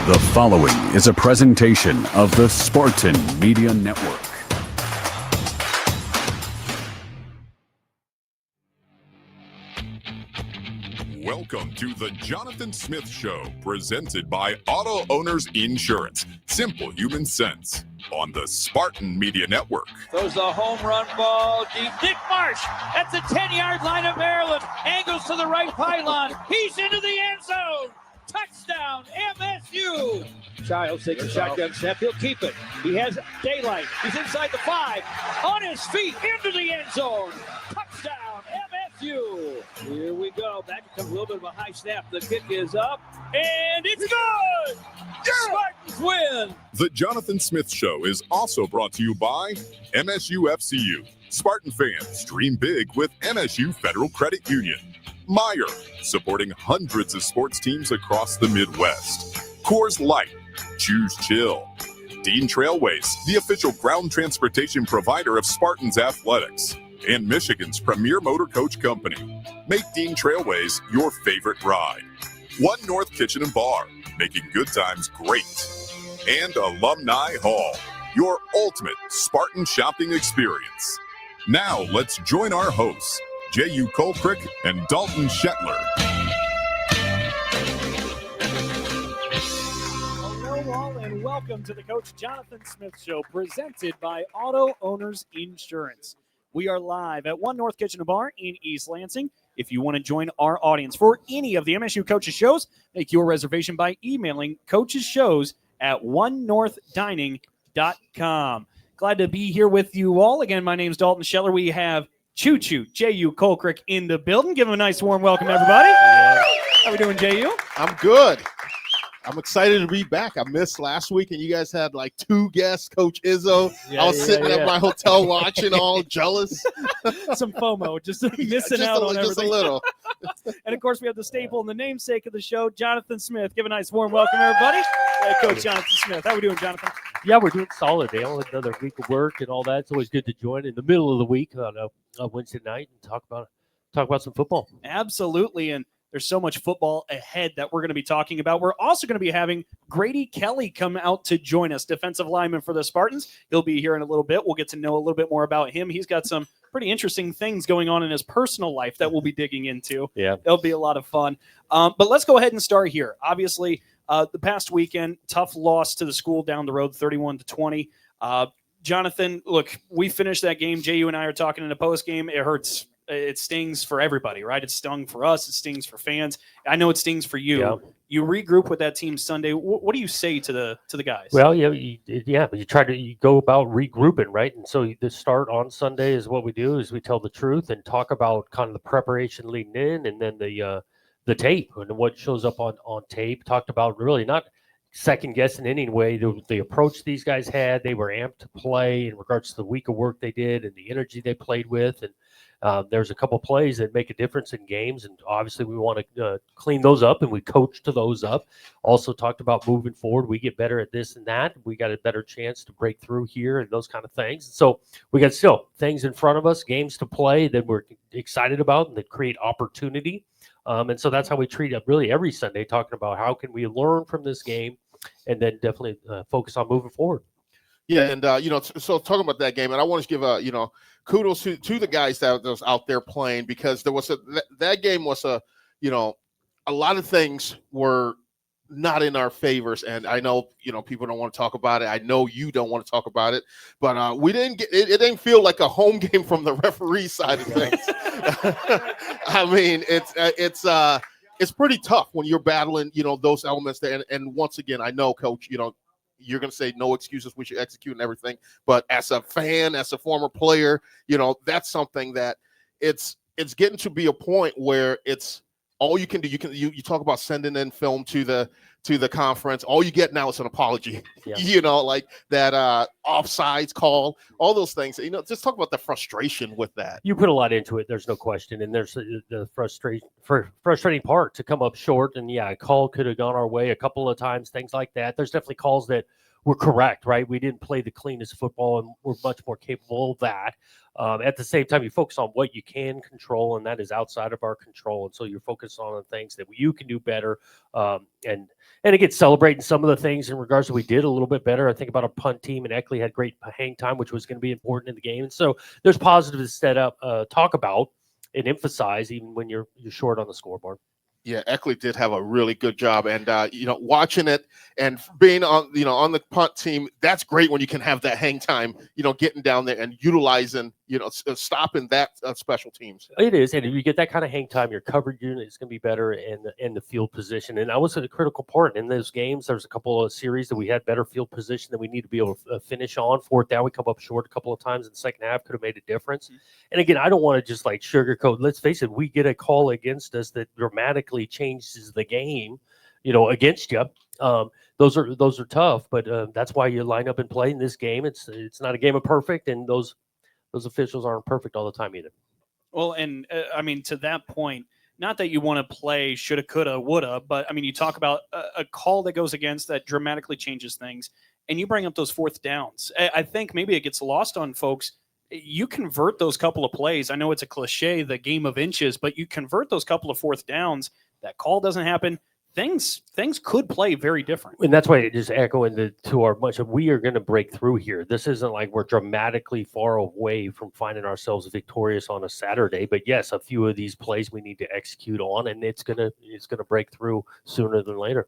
The following is a presentation of the Spartan Media Network. Welcome to the Jonathan Smith Show, presented by Auto Owners Insurance. Simple human sense on the Spartan Media Network. Throws the home run ball deep. Nick Marsh at the 10-yard line of Maryland. Angles to the right pylon. He's into the end zone. Touchdown, MSU. Childs takes a shotgun snap. He'll keep it. He has daylight. He's inside the 5. On his feet, into the end zone. Touchdown, MSU. Here we go. Back comes a little bit of a high snap. The kick is up, and it's good. Spartans win. The Jonathan Smith Show is also brought to you by MSU FCU. Spartan fans, dream big with MSU Federal Credit Union. Meyer, supporting hundreds of sports teams across the Midwest. Coors Light, choose chill. Dean Trailways, the official ground transportation provider of Spartans athletics. And Michigan's premier motor coach company. Make Dean Trailways your favorite ride. One North Kitchen and Bar, making good times great. And Alumni Hall, your ultimate Spartan shopping experience. Now let's join our hosts, Jehuu Caulcrick and Dalton Shetler. Hello all and welcome to the Coach Jonathan Smith Show, presented by Auto Owners Insurance. We are live at One North Kitchen and Bar in East Lansing. If you want to join our audience for any of the MSU Coaches shows, make your reservation by emailing coachesshows@onenorthdining.com. Glad to be here with you all. Again, my name's Dalton Shetler. We have Choo-Choo, Jehuu Caulcrick in the building. Give him a nice warm welcome, everybody. How we doing, Jehuu? I'm good. I'm excited to be back. I missed last week, and you guys had like 2 guests, Coach Izzo. I was sitting at my hotel watching, all jealous. Some FOMO, just missing out on everything. Just a little. And, of course, we have the staple and the namesake of the show, Jonathan Smith. Give a nice warm welcome, everybody. Coach Jonathan Smith. How we doing, Jonathan? Yeah, we're doing solid, Dale. Another week of work and all that. It's always good to join in the middle of the week on a Wednesday night and talk about some football. Absolutely, and there's so much football ahead that we're going to be talking about. We're also going to be having Grady Kelly come out to join us, defensive lineman for the Spartans. He'll be here in a little bit. We'll get to know a little bit more about him. He's got some pretty interesting things going on in his personal life that we'll be digging into. Yeah. It'll be a lot of fun. But let's go ahead and start here. Obviously, the past weekend, tough loss to the school down the road, 31-20. Jonathan, look, we finished that game. Jehuu and I are talking in a post game. It hurts. It stings for everybody, right? It stung for us. It stings for fans. I know it stings for you. Yeah. You regroup with that team Sunday. What do you say to the guys? Well, you go about regrouping, right? And so the start on Sunday is what we do is we tell the truth and talk about kind of the preparation leading in, and then the tape and what shows up on tape. Talked about really not second guessing in any way the approach these guys had. They were amped to play in regards to the week of work they did and the energy they played with, and there's a couple plays that make a difference in games, and obviously we want to clean those up, and we coach to those up. Also talked about moving forward. We get better at this and that. We got a better chance to break through here and those kind of things. So we got still things in front of us, games to play that we're excited about and that create opportunity. And so that's how we treat it really every Sunday, talking about how can we learn from this game and then definitely focus on moving forward. Yeah, and so talking about that game, and I want to give kudos to the guys that was out there playing, because there was that game was a lot of things were not in our favors, and I know people don't want to talk about it. I know you don't want to talk about it, but we didn't get it. It didn't feel like a home game from the referee side of things. I mean, it's pretty tough when you're battling those elements there. And once again, I know, Coach, you're going to say no excuses, we should execute and everything. But as a fan, as a former player, that's something that it's getting to be a point where it's All you can do, you talk about sending in film to the conference. All you get now is an apology. Yeah. Like that offsides call, all those things. Just talk about the frustration with that. You put a lot into it. There's no question, and there's the frustrating part to come up short. And a call could have gone our way a couple of times. Things like that. There's definitely calls that were correct, right? We didn't play the cleanest football, and we're much more capable of that. At the same time, you focus on what you can control, and that is outside of our control. And so you're focused on the things that you can do better. And again, celebrating some of the things in regards to we did a little bit better. I think about a punt team, and Eckley had great hang time, which was going to be important in the game. And so there's positives to talk about and emphasize, even when you're short on the scoreboard. Yeah, Eckley did have a really good job, and watching it and being on on the punt team, that's great when you can have that hang time, getting down there and utilizing, stopping that special teams. It is, and if you get that kind of hang time, your coverage unit is going to be better in the field position, and that was a critical part in those games. There's a couple of series that we had better field position that we need to be able to finish on. Fourth down, we come up short a couple of times in the second half, could have made a difference. And again, I don't want to just like sugarcoat. Let's face it, we get a call against us that dramatically changes the game, against you. Those are tough, but that's why you line up and play in this game. It's not a game of perfect, and those officials aren't perfect all the time either. Well, and I mean, to that point, not that you want to play shoulda, coulda, woulda, but I mean, you talk about a call that goes against that dramatically changes things, and you bring up those fourth downs. I think maybe it gets lost on folks. You convert those couple of plays. I know it's a cliche, the game of inches, but you convert those couple of fourth downs. That call doesn't happen. Things could play very different. And that's why it just echoing to our bunch of we are going to break through here. This isn't like we're dramatically far away from finding ourselves victorious on a Saturday. But yes, a few of these plays we need to execute on, and it's gonna break through sooner than later.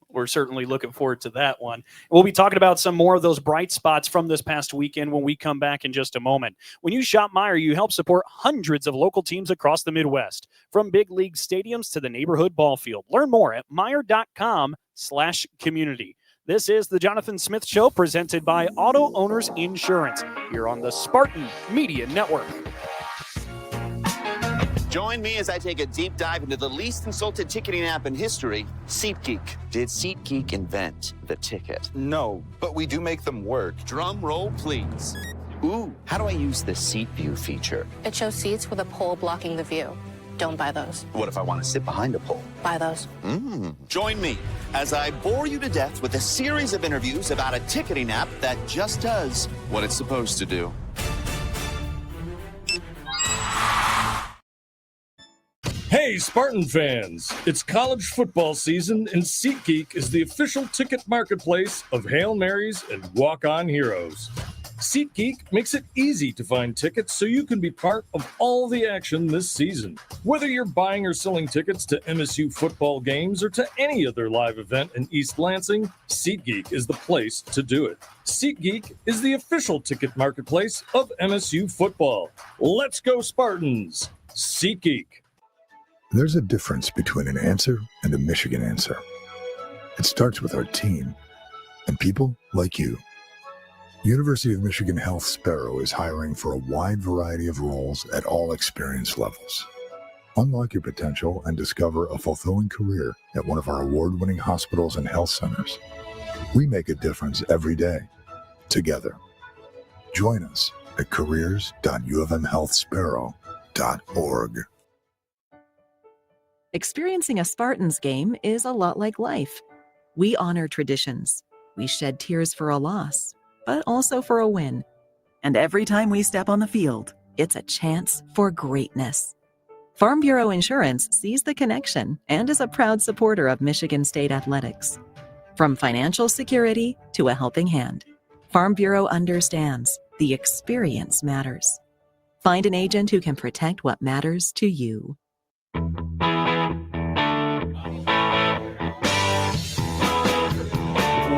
We're certainly looking forward to that one. We'll be talking about some more of those bright spots from this past weekend when we come back in just a moment. When you shop Meijer, you help support hundreds of local teams across the Midwest, from big league stadiums to the neighborhood ball field. Learn more at Meijer.com/community. This is the Jonathan Smith Show, presented by Auto Owners Insurance, here on the Spartan Media Network. Join me as I take a deep dive into the least insulted ticketing app in history, SeatGeek. Did SeatGeek invent the ticket? No, but we do make them work. Drum roll, please. Ooh, how do I use the Seat View feature? It shows seats with a pole blocking the view. Don't buy those. What if I want to sit behind a pole? Buy those. Join me as I bore you to death with a series of interviews about a ticketing app that just does what it's supposed to do. Hey, Spartan fans! It's college football season, and SeatGeek is the official ticket marketplace of Hail Marys and walk-on heroes. SeatGeek makes it easy to find tickets so you can be part of all the action this season. Whether you're buying or selling tickets to MSU football games or to any other live event in East Lansing, SeatGeek is the place to do it. SeatGeek is the official ticket marketplace of MSU football. Let's go Spartans! SeatGeek. There's a difference between an answer and a Michigan answer. It starts with our team and people like you. University of Michigan Health Sparrow is hiring for a wide variety of roles at all experience levels. Unlock your potential and discover a fulfilling career at one of our award-winning hospitals and health centers. We make a difference every day, together. Join us at careers.ufmhealthsparrow.org. Experiencing a Spartans game is a lot like life. We honor traditions. We shed tears for a loss, but also for a win. And every time we step on the field, it's a chance for greatness. Farm Bureau Insurance sees the connection and is a proud supporter of Michigan State athletics. From financial security to a helping hand, Farm Bureau understands the experience matters. Find an agent who can protect what matters to you.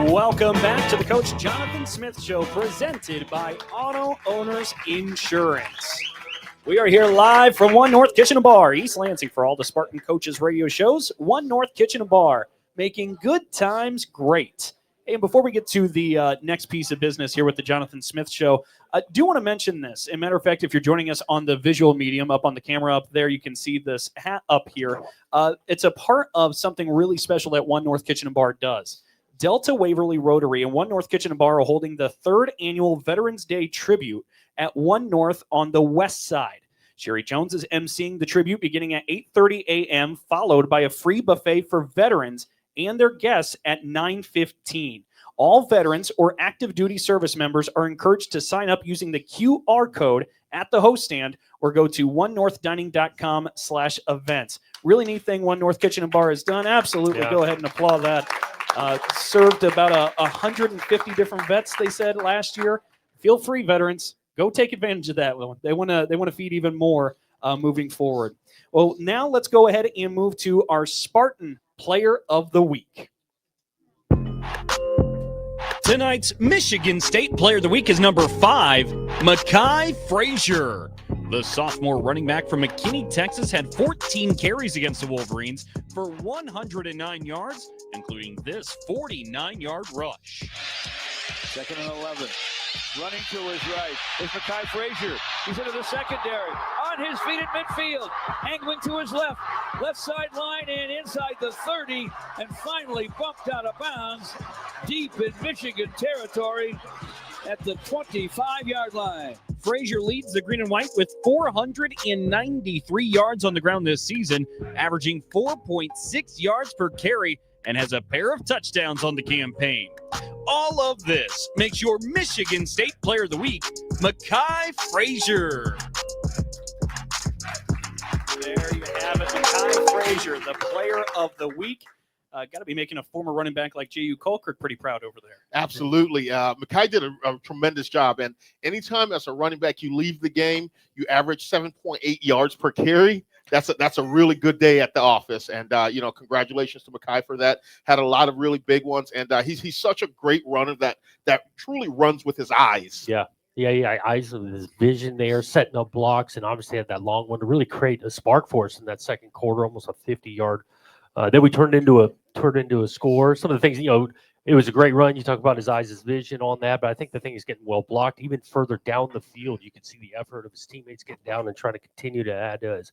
Welcome back to the Coach Jonathan Smith Show, presented by Auto Owners Insurance. We are here live from One North Kitchen and Bar, East Lansing, for all the Spartan Coaches radio shows. One North Kitchen and Bar, making good times great. Hey, and before we get to the next piece of business here with the Jonathan Smith Show, I do want to mention this. As a matter of fact, if you're joining us on the visual medium up on the camera up there, you can see this hat up here. It's a part of something really special that One North Kitchen and Bar does. Delta Waverly Rotary and One North Kitchen and Bar are holding the 3rd annual Veterans Day tribute at One North on the west side. Sherry Jones is emceeing the tribute beginning at 8:30 a.m., followed by a free buffet for veterans and their guests at 9:15. All veterans or active duty service members are encouraged to sign up using the QR code at the host stand or go to onenorthdining.com/events. Really neat thing One North Kitchen and Bar has done. Absolutely. Go ahead and applaud that. Served about 150 different vets, they said, last year. Feel free, veterans. Go take advantage of that. They want to feed even more moving forward. Well, now let's go ahead and move to our Spartan Player of the Week. Tonight's Michigan State Player of the Week is number 5, Mekhi Frazier. The sophomore running back from McKinney, Texas, had 14 carries against the Wolverines for 109 yards, including this 49-yard rush. 2nd and 11. Running to his right is Mekhi Frazier. He's into the secondary. On his feet at midfield. Angling to his left. Left sideline and inside the 30. And finally bumped out of bounds deep in Michigan territory at the 25-yard line. Frazier leads the green and white with 493 yards on the ground this season, averaging 4.6 yards per carry, and has a pair of touchdowns on the campaign. All of this makes your Michigan State Player of the Week, Mekhi Frazier. There you have it, Mekhi Frazier, the Player of the Week. Got to be making a former running back like Jehuu Caulcrick pretty proud over there. Absolutely. Mekhi did a tremendous job. And anytime as a running back you leave the game, you average 7.8 yards per carry. That's a really good day at the office. And, congratulations to Mekhi for that. Had a lot of really big ones. And he's such a great runner that truly runs with his eyes. Yeah, eyes of his vision there, setting up blocks, and obviously had that long one to really create a spark for us in that second quarter, almost a 50-yard. Then we turned into a score. Some of the things, it was a great run. You talk about his eyes, his vision on that, but I think the thing is getting well blocked. Even further down the field, you can see the effort of his teammates getting down and trying to continue to add to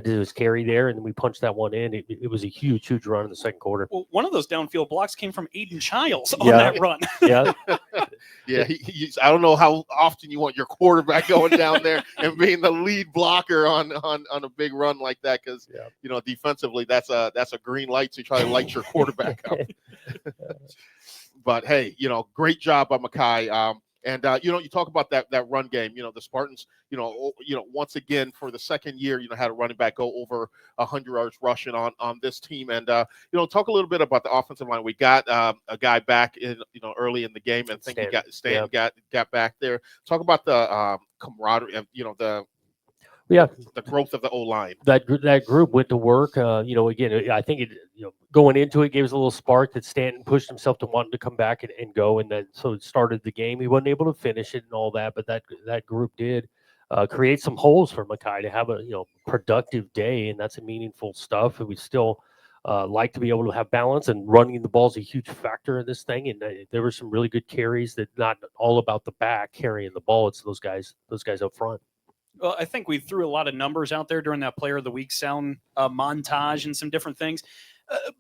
his carry there, and then we punched that one in. It was a huge run in the second quarter. Well, one of those downfield blocks came from Aiden Childs on that run. Yeah. Yeah, I don't know how often you want your quarterback going down there and being the lead blocker on a big run like that, because defensively that's a green light to try to light your quarterback up. But hey, great job by Mekhi. And you talk about that run game. The Spartans, once again for the second year, had a running back go over 100 yards rushing on this team. And talk a little bit about the offensive line. We got a guy back in early in the game, and I think Stan got back there. Talk about the camaraderie of the growth of the O-line. That group went to work. Again, I think going into it gave us a little spark that Stanton pushed himself to wanting to come back and go, and then so it started the game. He wasn't able to finish it and all that, but that group did create some holes for Mekhi to have a productive day, and that's a meaningful stuff. And we still like to be able to have balance, and running the ball is a huge factor in this thing. And there were some really good carries that not all about the back carrying the ball. It's those guys up front. Well, I think we threw a lot of numbers out there during that Player of the Week sound montage and some different things.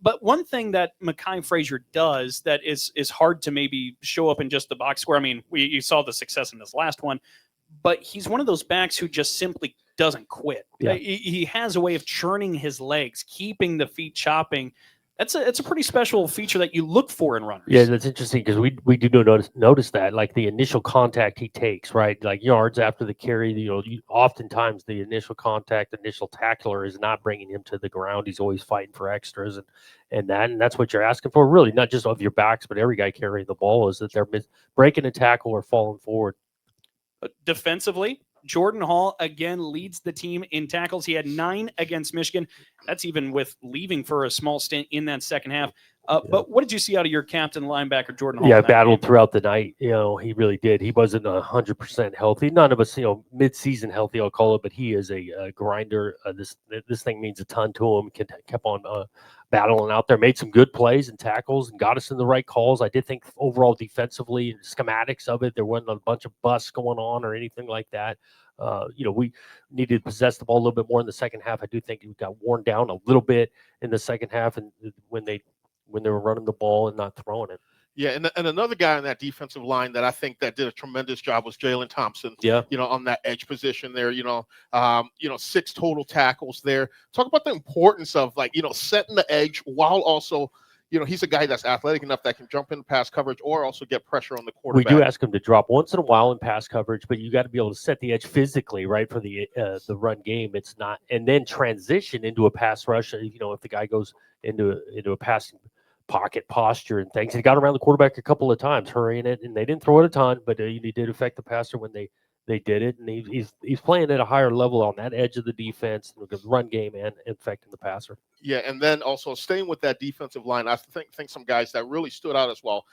But one thing that Mekhi Frazier does that is hard to maybe show up in just the box score. I mean, you saw the success in this last one, but he's one of those backs who just simply doesn't quit. Yeah. He has a way of churning his legs, keeping the feet chopping. It's a pretty special feature that you look for in runners. Yeah, that's interesting because we do notice that, like the initial contact he takes, right? Like yards after the carry, oftentimes the initial contact, initial tackler is not bringing him to the ground. He's always fighting for extras, and that's what you're asking for, really, not just of your backs, but every guy carrying the ball is that they're breaking a tackle or falling forward. Defensively, Jordan Hall again leads the team in tackles. He had 9 against Michigan. That's even with leaving for a small stint in that second half. But what did you see out of your captain linebacker, Jordan Hall? Yeah, battled throughout the night. He really did. He wasn't 100% healthy. None of us, mid-season healthy, I'll call it, but he is a grinder. This thing means a ton to him. Kept on battling out there, made some good plays and tackles and got us in the right calls. I did think overall defensively and schematics of it, there wasn't a bunch of busts going on or anything like that. We needed to possess the ball a little bit more in the second half. I do think we got worn down a little bit in the second half, and when they were running the ball and not throwing it. Yeah, and another guy on that defensive line that I think that did a tremendous job was Jalen Thompson. Yeah, on that edge position there. 6 total tackles there. Talk about the importance of setting the edge while also, he's a guy that's athletic enough that can jump in pass coverage or also get pressure on the quarterback. We do ask him to drop once in a while in pass coverage, but you got to be able to set the edge physically, right, for the run game. It's not, and then transition into a pass rush. If the guy goes into a passing pocket posture and things. He got around the quarterback a couple of times, hurrying it, and they didn't throw it a ton, but he did affect the passer when they did it, and he's playing at a higher level on that edge of the defense, the run game, and affecting the passer. Yeah, and then also staying with that defensive line, I think some guys that really stood out as well.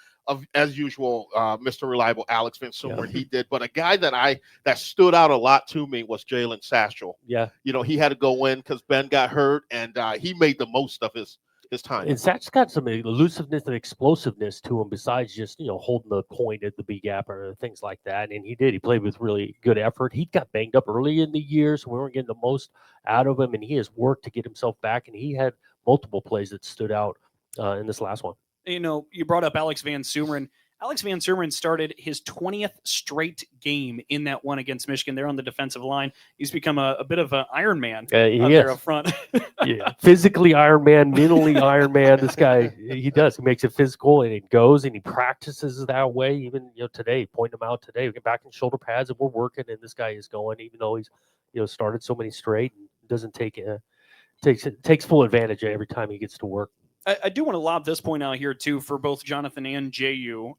As usual, Mr. Reliable Alex Van Summeren, he did, but a guy that stood out a lot to me was Jalen Satchel. Yeah, he had to go in because Ben got hurt, and he made the most of his time. And Satch's got some elusiveness and explosiveness to him besides just, holding the point at the B gap or things like that. And he did. He played with really good effort. He got banged up early in the year, so we weren't getting the most out of him. And he has worked to get himself back. And he had multiple plays that stood out in this last one. You brought up Alex Van Summeren. Alex Van Summeren started his 20th straight game in that one against Michigan. There on the defensive line. He's become a bit of an Iron Man there up front. Yeah, physically Iron Man, mentally Iron Man. This guy, he does. He makes it physical, and he goes and he practices that way. Even today, pointing him out today, we get back in shoulder pads and we're working, and this guy is going, even though he's started so many straight, and doesn't takes full advantage every time he gets to work. I do want to lob this point out here, too, for both Jonathan and Jehuu.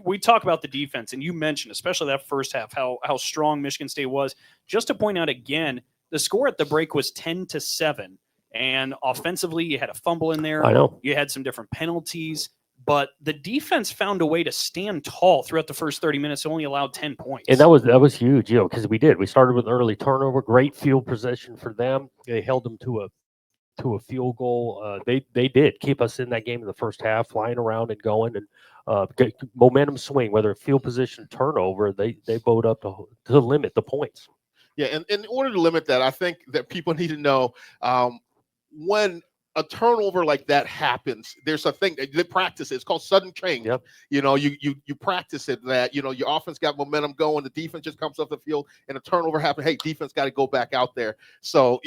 We talk about the defense, and you mentioned, especially that first half, how strong Michigan State was. Just to point out again, the score at the break was 10-7, and offensively, you had a fumble in there. I know. You had some different penalties, but the defense found a way to stand tall throughout the first 30 minutes, only allowed 10 points. And that was huge, because we did. We started with an early turnover, great field possession for them. They held them to a field goal. They did keep us in that game in the first half, flying around and going, and momentum swing, whether field position turnover, they bowed up to limit the points. Yeah, and in order to limit that, I think that people need to know when a turnover like that happens, there's a thing they practice it. It's called sudden change. Yep. You practice it that your offense got momentum going, the defense just comes off the field, and a turnover happens. Hey, defense got to go back out there. So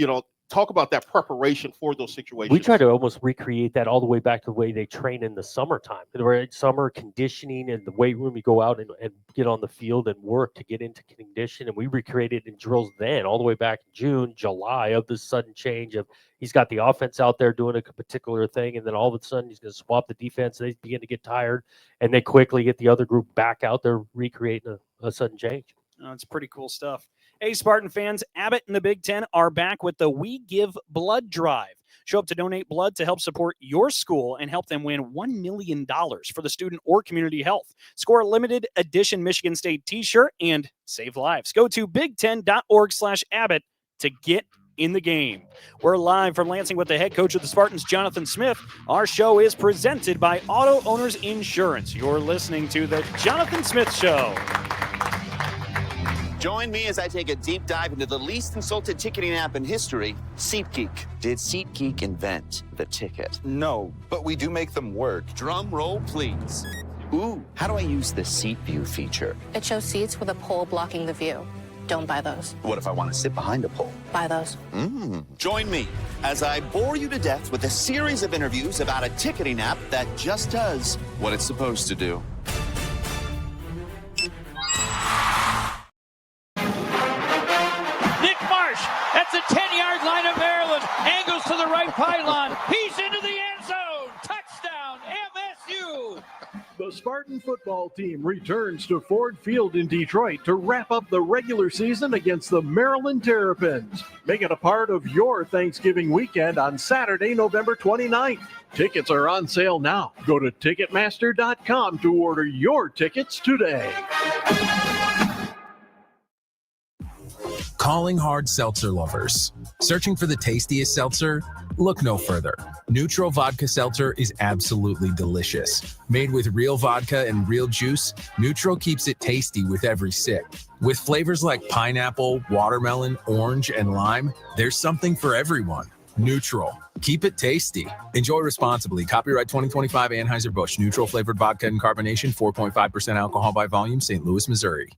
talk about that preparation for those situations. We try to almost recreate that all the way back to the way they train in the summertime. Summer conditioning and the weight room, you go out and get on the field and work to get into condition. And we recreated in drills then all the way back in June, July, of this sudden change of he's got the offense out there doing a particular thing, and then all of a sudden he's going to swap the defense. They begin to get tired, and they quickly get the other group back out there recreating a sudden change. It's pretty cool stuff. Hey, Spartan fans, Abbott and the Big Ten are back with the We Give Blood Drive. Show up to donate blood to help support your school and help them win $1 million for the student or community health. Score a limited edition Michigan State t-shirt and save lives. Go to big10.org/Abbott to get in the game. We're live from Lansing with the head coach of the Spartans, Jonathan Smith. Our show is presented by Auto Owners Insurance. You're listening to the Jonathan Smith Show. Join me as I take a deep dive into the least insulted ticketing app in history, SeatGeek. Did SeatGeek invent the ticket? No, but we do make them work. Drum roll, please. Ooh, how do I use the seat view feature? It shows seats with a pole blocking the view. Don't buy those. What if I want to sit behind a pole? Buy those. Join me as I bore you to death with a series of interviews about a ticketing app that just does what it's supposed to do. That's the 10-yard line of Maryland. Angles to the right pylon. He's into the end zone. Touchdown, MSU. The Spartan football team returns to Ford Field in Detroit to wrap up the regular season against the Maryland Terrapins. Make it a part of your Thanksgiving weekend on Saturday, November 29th. Tickets are on sale now. Go to Ticketmaster.com to order your tickets today. Calling hard seltzer lovers. Searching for the tastiest seltzer? Look no further. Neutral Vodka Seltzer is absolutely delicious. Made with real vodka and real juice, Neutral keeps it tasty with every sip. With flavors like pineapple, watermelon, orange, and lime, there's something for everyone. Neutral. Keep it tasty. Enjoy responsibly. Copyright 2025 Anheuser-Busch. Neutral flavored vodka and carbonation, 4.5% alcohol by volume, St. Louis, Missouri.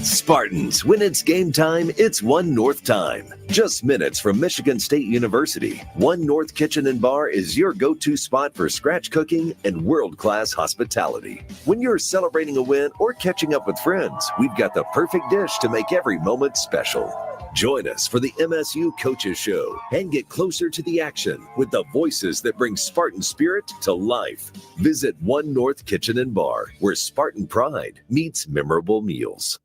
Spartans, when it's game time, it's One North time. Just minutes from Michigan State University, One North Kitchen and Bar is your go-to spot for scratch cooking and world-class hospitality. When you're celebrating a win or catching up with friends, we've got the perfect dish to make every moment special. Join us for the MSU Coaches Show and get closer to the action with the voices that bring Spartan spirit to life. Visit One North Kitchen and Bar, where Spartan pride meets memorable meals.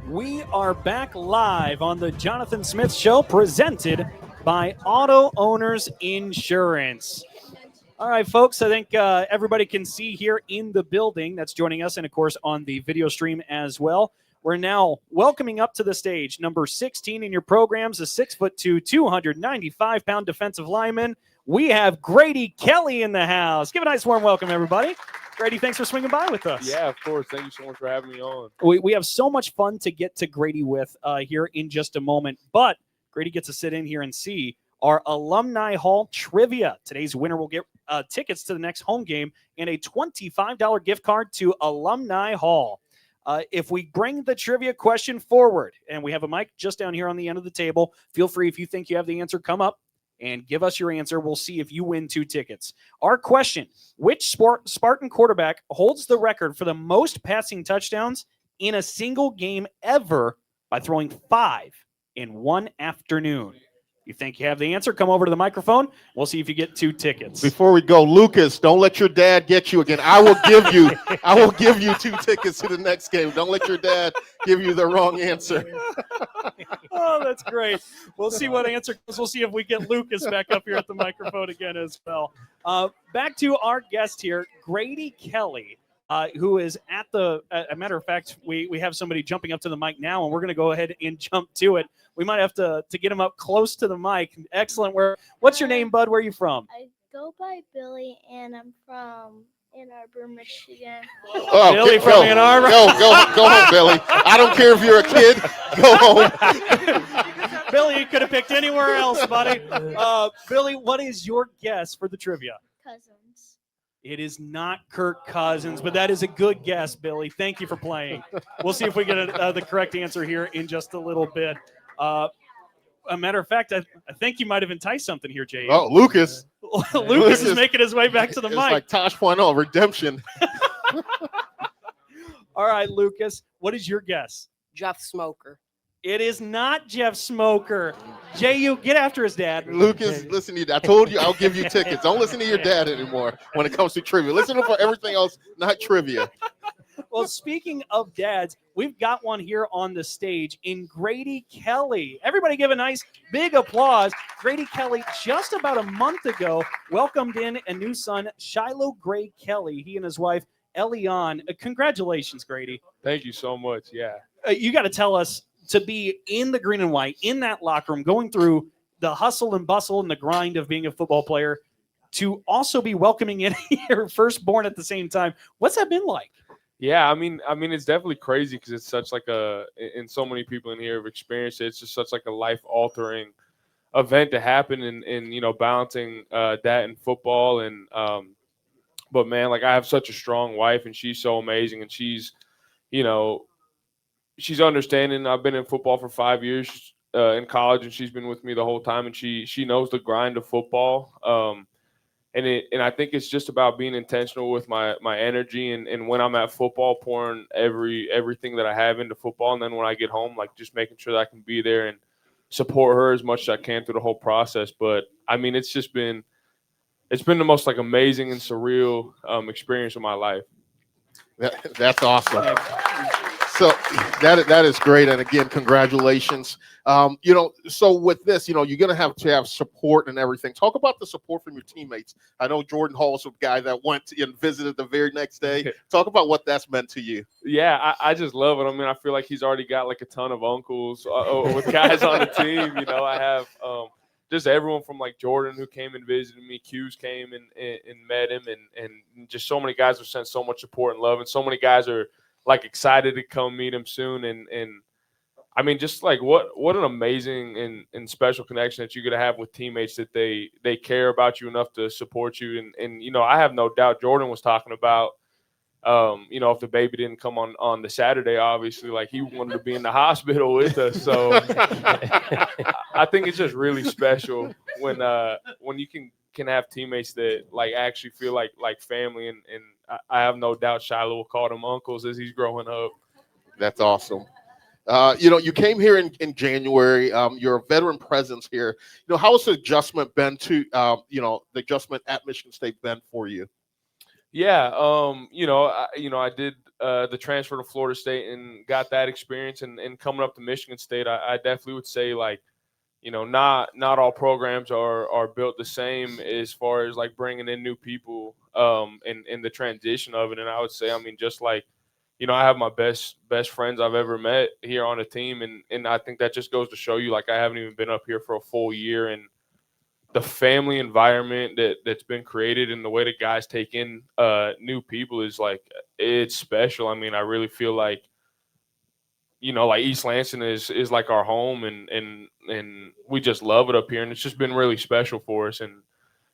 We are back live on the Jonathan Smith Show, presented by Auto Owners Insurance. All right, folks, I think everybody can see here in the building that's joining us, and of course on the video stream as well. We're now welcoming up to the stage number 16 in your programs, a 6'2", 295-pound defensive lineman. We have Grady Kelly in the house. Give a nice warm welcome, everybody. Grady, thanks for swinging by with us. Yeah, of course. Thank you so much for having me on. We have so much fun to get to Grady with here in just a moment, but Grady gets to sit in here and see our Alumni Hall trivia. Today's winner will get tickets to the next home game and a $25 gift card to Alumni Hall. If we bring the trivia question forward, and we have a mic just down here on the end of the table, feel free, if you think you have the answer, come up and give us your answer. We'll see if you win 2 tickets. Our question: which Spartan quarterback holds the record for the most passing touchdowns in a single game ever by throwing 5 in one afternoon? You think you have the answer? Come over to the microphone. We'll see if you get 2 tickets. Before we go, Lucas, don't let your dad get you again. I will give you 2 tickets to the next game. Don't let your dad give you the wrong answer. Oh, that's great. We'll see what answer comes. We'll see if we get Lucas back up here at the microphone again as well. Back to our guest here, Grady Kelly, who is at the a matter of fact, we have somebody jumping up to the mic now, and we're going to go ahead and jump to it. We might have to get him up close to the mic. Excellent. What's your name, bud? Where are you from? I go by Billy, and I'm from Ann Arbor, Michigan. Oh, Billy from Ann Arbor. Go home, Billy. I don't care if you're a kid. Go home. Billy, you could have picked anywhere else, buddy. Billy, what is your guess for the trivia? Cousins. It is not Kirk Cousins, but that is a good guess, Billy. Thank you for playing. We'll see if we get the correct answer here in just a little bit. A matter of fact, I think you might have enticed something here, Jay. Oh, Lucas. Lucas is making his way back to the mic. It's like Tosh.0, redemption. All right, Lucas, what is your guess? Jeff Smoker. It is not Jeff Smoker. Jehuu, get after his dad. Lucas, listen to you. I told you I'll give you tickets. Don't listen to your dad anymore when it comes to trivia. Listen to him for everything else, not trivia. Well, speaking of dads, we've got one here on the stage in Grady Kelly. Everybody give a nice big applause. Grady Kelly, just about a month ago, welcomed in a new son, Shiloh Gray Kelly. He and his wife, Elian. Congratulations, Grady. Thank you so much. Yeah. You got to tell us, to be in the green and white, in that locker room, going through the hustle and bustle and the grind of being a football player, to also be welcoming in your firstborn at the same time. What's that been like? Yeah, I mean, it's definitely crazy because it's such like and so many people in here have experienced it. It's just such like a life-altering event to happen, and balancing that and football. And but man, like I have such a strong wife, and she's so amazing, and she's understanding. I've been in football for 5 years in college, and she's been with me the whole time, and she knows the grind of football. And I think it's just about being intentional with my energy, and when I'm at football, pouring everything that I have into football. And then when I get home, like just making sure that I can be there and support her as much as I can through the whole process. But I mean, it's been the most like amazing and surreal experience of my life. That's awesome. So That is great, and again, congratulations. So with this, you're going to have support and everything. Talk about the support from your teammates. I know Jordan Hall's a guy that went and visited the very next day. Talk about what that's meant to you. Yeah, I just love it. I mean, I feel like he's already got like a ton of uncles with guys on the team. I have just everyone from like Jordan who came and visited me. Q's came and met him, and just so many guys have sent so much support and love, and so many guys are like excited to come meet him soon. And I mean, just like what an amazing and special connection that you're gonna have with teammates, that they care about you enough to support you. And I have no doubt Jordan was talking about if the baby didn't come on the Saturday, obviously, like he wanted to be in the hospital with us. So I think it's just really special when you can have teammates that like actually feel like family, and I have no doubt Shiloh will call them uncles as he's growing up. That's awesome. You came here in January. You're a veteran presence here. How has the adjustment been to the adjustment at Michigan State been for you? Yeah, I did the transfer to Florida State and got that experience, and coming up to Michigan State, I definitely would say like, not all programs are built the same as far as like bringing in new people in the transition of it. And I would say, I mean, just like, I have my best friends I've ever met here on the team, and I think that just goes to show you, like, I haven't even been up here for a full year, and the family environment that's been created and the way that guys take in new people is like, it's special. I mean, I really feel like, like East Lansing is like our home, and we just love it up here, and it's just been really special for us. And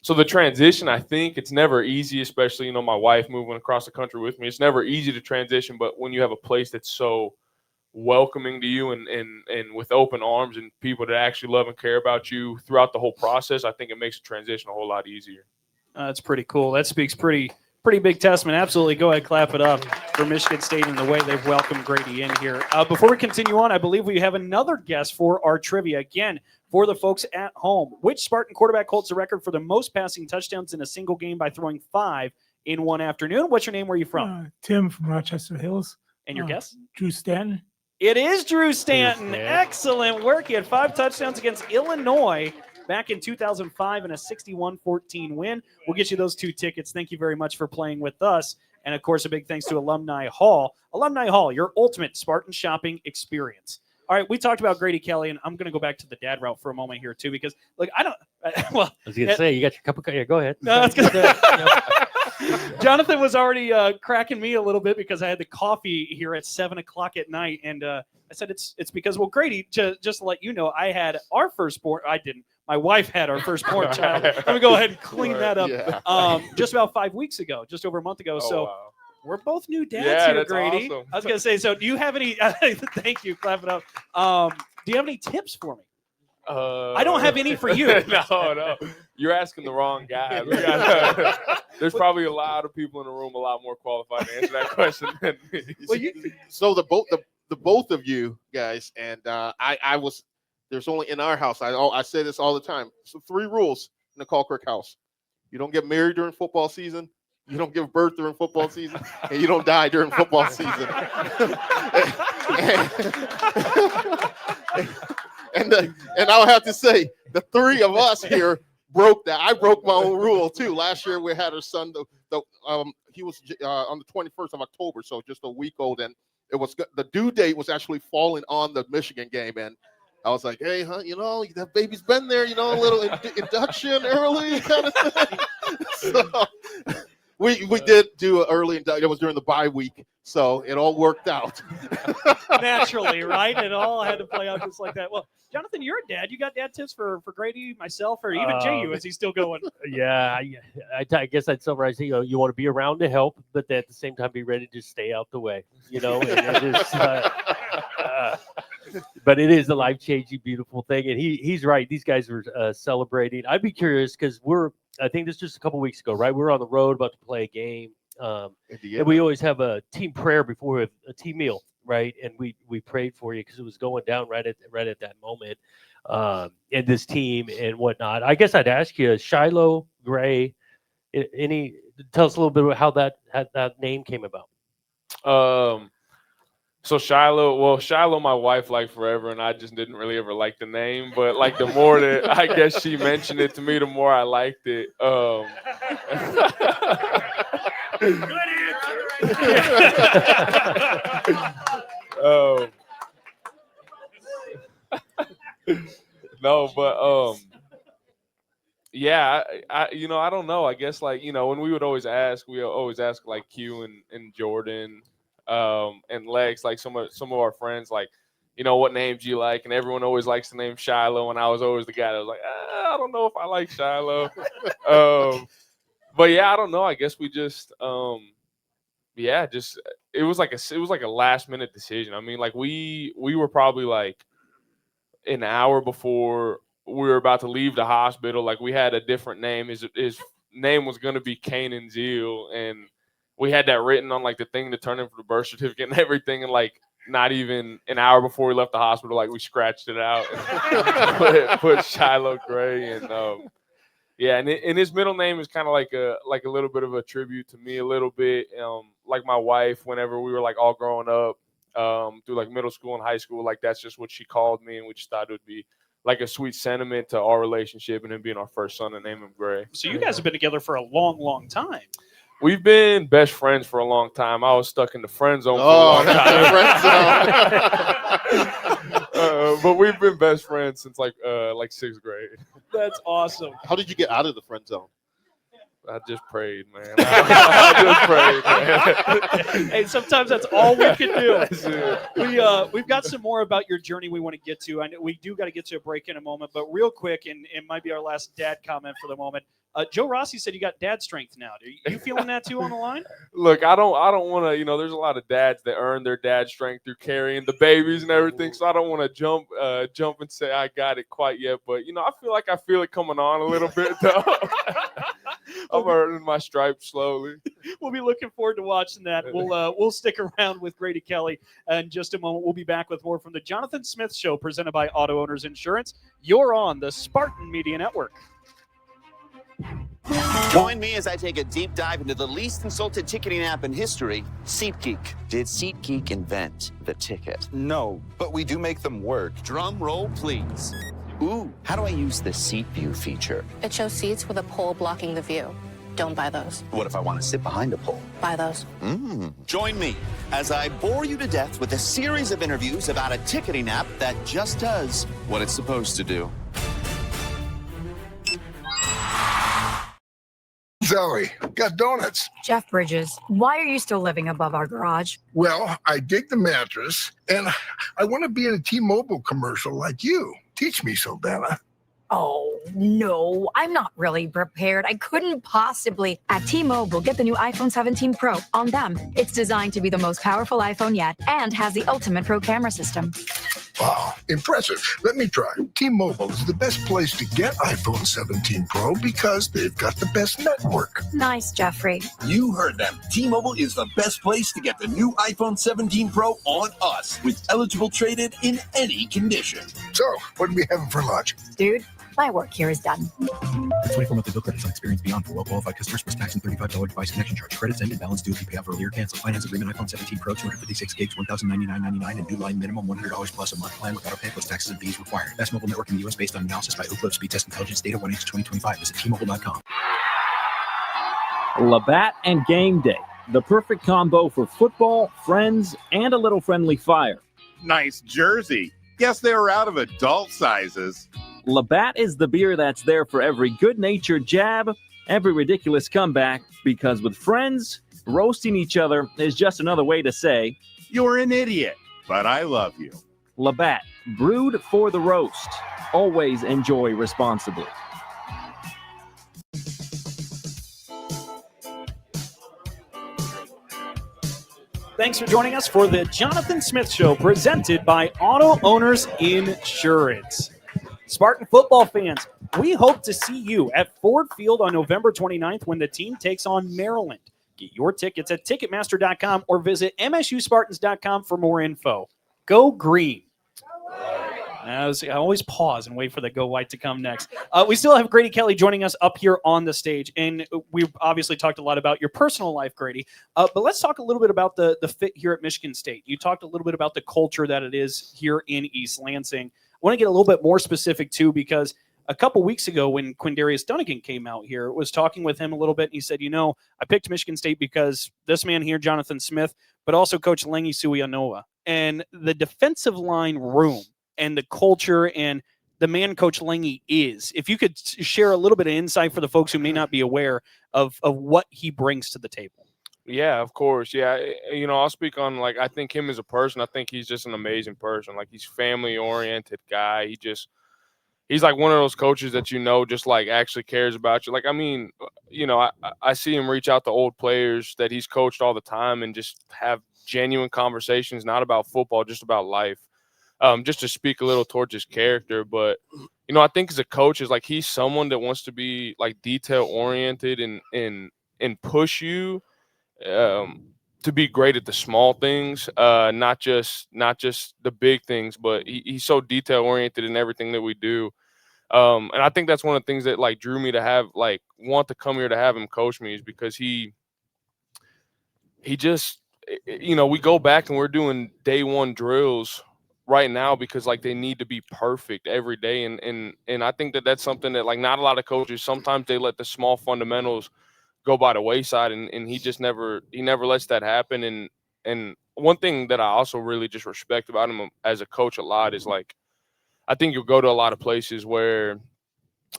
so the transition, I think it's never easy, especially, my wife moving across the country with me. It's never easy to transition, but when you have a place that's so welcoming to you and with open arms and people that actually love and care about you throughout the whole process, I think it makes the transition a whole lot easier. That's pretty cool. That speaks pretty big testament. Absolutely. Go ahead, clap it up for Michigan State and the way they've welcomed Grady in here. Before we continue on, I believe we have another guest for our trivia. Again, for the folks at home, which Spartan quarterback holds the record for the most passing touchdowns in a single game by throwing 5 in one afternoon? What's your name? Where are you from? Tim from Rochester Hills. And your guess? Drew Stanton. It is Drew Stanton. Excellent work. He had 5 touchdowns against Illinois back in 2005 in a 61-14 win. We'll get you those 2 tickets. Thank you very much for playing with us. And, of course, a big thanks to Alumni Hall. Alumni Hall, your ultimate Spartan shopping experience. All right, we talked about Grady Kelly, and I'm going to go back to the dad route for a moment here, too, because, look, I was going to say, you got your cup of coffee. Go ahead. No, that's good. Jonathan was already cracking me a little bit because I had the coffee here at 7 o'clock at night, and I said it's because, well, Grady, just to let you know, I had our firstborn. I didn't. My wife had our firstborn child. Let me go ahead and clean that up. Yeah. Just about 5 weeks ago, just over a month ago. Oh, wow. We're both new dads here, that's Grady. awesome. I was going to say, so do you have any? Thank you. Clap it up. Do you have any tips for me? I don't have any for you. No. You're asking the wrong guy. There's probably a lot of people in the room a lot more qualified to answer that question than me. Well, so the both of you guys, and I was, there's only in our house, I say this all the time. So 3 rules in the Caulcrick house: you don't get married during football season, you don't give birth during football season, and you don't die during football season. And I'll have to say, the 3 of us here broke that. I broke my own rule too. Last year we had our son. He was on the 21st of October, so just a week old, and it was the due date was actually falling on the Michigan game, and I was like, hey, that baby's been there, a little induction early kind of thing. So we did do an early induction. It was during the bye week, so it all worked out. Naturally, right? It all had to play out just like that. Well, Jonathan, you're a dad. You got dad tips for Grady, myself, or even Jehuu as he's still going? Yeah, I guess I'd summarize it. You want to be around to help, but at the same time be ready to stay out the way. And just, but it is a life-changing, beautiful thing. And he's right. These guys were celebrating. I'd be curious because I think this was just a couple weeks ago, right? We were on the road about to play a game. And we always have a team prayer before a team meal, right? And we prayed for you because it was going down right at that moment. And this team and whatnot. I guess I'd ask you, Shiloh, Gray, tell us a little bit about how that name came about. So Shiloh, my wife liked forever, and I just didn't really ever like the name. But like the more that I guess she mentioned it to me, the more I liked it. Good answer. No, but yeah, I I don't know. I guess like when we always ask like Q and Jordan, and Lex, like some of our friends, like what names you like, and everyone always likes the name Shiloh, and I was always the guy that was like, I don't know if I like Shiloh. But yeah, I don't know. I guess we just just it was like a last minute decision. I mean, like we were probably like an hour before we were about to leave the hospital. Like we had a different name. His name was going to be Kanan Zeal, and we had that written on like the thing to turn in for the birth certificate and everything. And like not even an hour before we left the hospital, like we scratched it out and put Shiloh Gray. And yeah, and his middle name is kind of like a little bit of a tribute to me a little bit. Like my wife, whenever we were like all growing up, through like middle school and high school, like that's just what she called me, and we just thought it would be like a sweet sentiment to our relationship, and then being our first son and name him Gray. So you guys have been together for a long, long time. We've been best friends for a long time. I was stuck in the friend zone for a long time. But we've been best friends since like 6th grade. That's awesome. How did you get out of the friend zone? I just prayed, man. I just prayed, man. Hey, sometimes that's all we can do. We've got some more about your journey we want to get to. I know we do got to get to a break in a moment, but real quick, and it might be our last dad comment for the moment. Joe Rossi said you got dad strength now. Are you feeling that too on the line? Look, I don't want to. There's a lot of dads that earn their dad strength through carrying the babies and everything. So I don't want to jump and say I got it quite yet. But I feel it coming on a little bit though. I'm earning my stripes slowly. We'll be looking forward to watching that. We'll stick around with Grady Kelly in just a moment. We'll be back with more from the Jonathan Smith Show, presented by Auto Owners Insurance. You're on the Spartan Media Network. Join me as I take a deep dive into the least insulted ticketing app in history, SeatGeek. Did SeatGeek invent the ticket? No, but we do make them work. Drum roll, please. Ooh, how do I use the seat view feature? It shows seats with a pole blocking the view. Don't buy those. What if I want to sit behind a pole? Buy those. Join me as I bore you to death with a series of interviews about a ticketing app that just does what it's supposed to do. Zoe, got donuts. Jeff Bridges, why are you still living above our garage? Well, I dig the mattress, and I want to be in a T-Mobile commercial like you. Teach me, Saldana. Oh, no, I'm not really prepared. I couldn't possibly. At T-Mobile, get the new iPhone 17 Pro on them. It's designed to be the most powerful iPhone yet and has the ultimate Pro camera system. Wow, impressive. Let me try. T-Mobile is the best place to get iPhone 17 Pro because they've got the best network. Nice, Jeffrey. You heard them. T-Mobile is the best place to get the new iPhone 17 Pro on us, with eligible trade-in in any condition. So, what are we having for lunch? Dude, my work here is done. 24 monthly bill credits on Experience Beyond for well-qualified customers plus tax and $35 device connection charge. Credits end and balance due if you pay off earlier. Cancel. Finance agreement iPhone 17 Pro, 256 gigs, $1,099.99, and new line minimum $100 plus a month plan with auto pay plus taxes and fees required. Best mobile network in the U.S. based on analysis by Ookla Speed Test Intelligence Data 1H 2025. Visit T-Mobile.com. Labatt and Game Day, the perfect combo for football, friends, and a little friendly fire. Nice jersey. Guess they were out of adult sizes. Labatt is the beer that's there for every good-natured jab, every ridiculous comeback, because with friends, roasting each other is just another way to say, you're an idiot, but I love you. Labatt, brewed for the roast. Always enjoy responsibly. Thanks for joining us for the Jonathan Smith Show, presented by Auto Owners Insurance. Spartan football fans, we hope to see you at Ford Field on November 29th when the team takes on Maryland. Get your tickets at Ticketmaster.com or visit MSUSpartans.com for more info. Go green. I always pause and wait for the Go White to come next. We still have Grady Kelly joining us up here on the stage, and we've obviously talked a lot about your personal life, Grady. But let's talk a little bit about the fit here at Michigan State. You talked a little bit about the culture that it is here in East Lansing. I want to get a little bit more specific, too, because a couple weeks ago when Quindarius Dunnigan came out here, was talking with him a little bit, and he said, I picked Michigan State because this man here, Jonathan Smith, but also Coach Lengi Suianova. And the defensive line room and the culture and the man Coach Lengi is. If you could share a little bit of insight for the folks who may not be aware of what he brings to the table. Yeah, of course. Yeah, I'll speak on, I think him as a person, I think he's just an amazing person. He's family-oriented guy. He's like one of those coaches that just actually cares about you. I see him reach out to old players that he's coached all the time and just have genuine conversations, not about football, just about life. Just to speak a little towards his character. But, I think as a coach is he's someone that wants to be detail oriented and push you to be great at the small things, not just the big things, but he's so detail oriented in everything that we do. And I think that's one of the things that drew me to have want to come here to have him coach me, is because he just, we go back and we're doing day one drills right now because they need to be perfect every day. And I think that that's something that not a lot of coaches, sometimes they let the small fundamentals go by the wayside, and he just never lets that happen. And one thing that I also really just respect about him as a coach a lot is I think you'll go to a lot of places where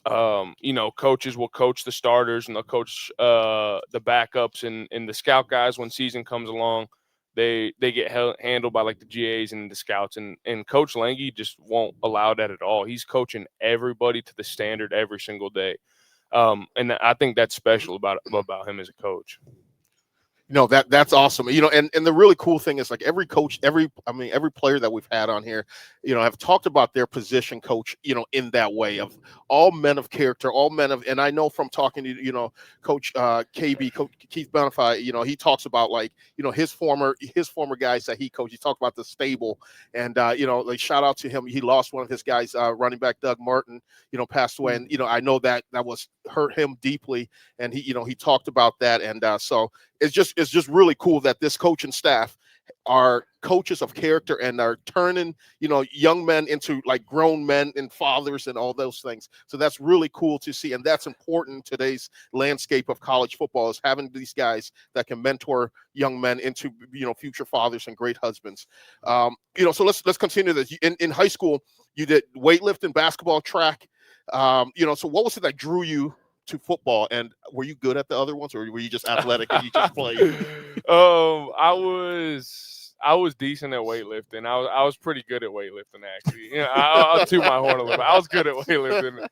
coaches will coach the starters and they'll coach the backups and the scout guys. When season comes along, they get handled by the GAs and the scouts, and Coach Lengi just won't allow that at all. He's coaching everybody to the standard every single day. And I think that's special about him as a coach. That's awesome. And the really cool thing is every coach, every player that we've had on here, have talked about their position coach, in that way of all men of character, all men of, and I know from talking to, Coach KB, Coach Keith Bonify, he talks about his former guys that he coached. He talked about the stable, and shout out to him. He lost one of his guys, running back Doug Martin, passed away, and I know that was hurt him deeply, and he talked about that, and so it's just really cool that this coaching staff are coaches of character and are turning young men into grown men and fathers and all those things. So that's really cool to see, and that's important in today's landscape of college football, is having these guys that can mentor young men into future fathers and great husbands. So let's continue this. In high school, you did weightlifting, basketball, track. So what was it that drew you to football, and were you good at the other ones, or were you just athletic and you just played? I was decent at weightlifting. I was pretty good at weightlifting, actually. I'll toot my horn a little bit. I was good at weightlifting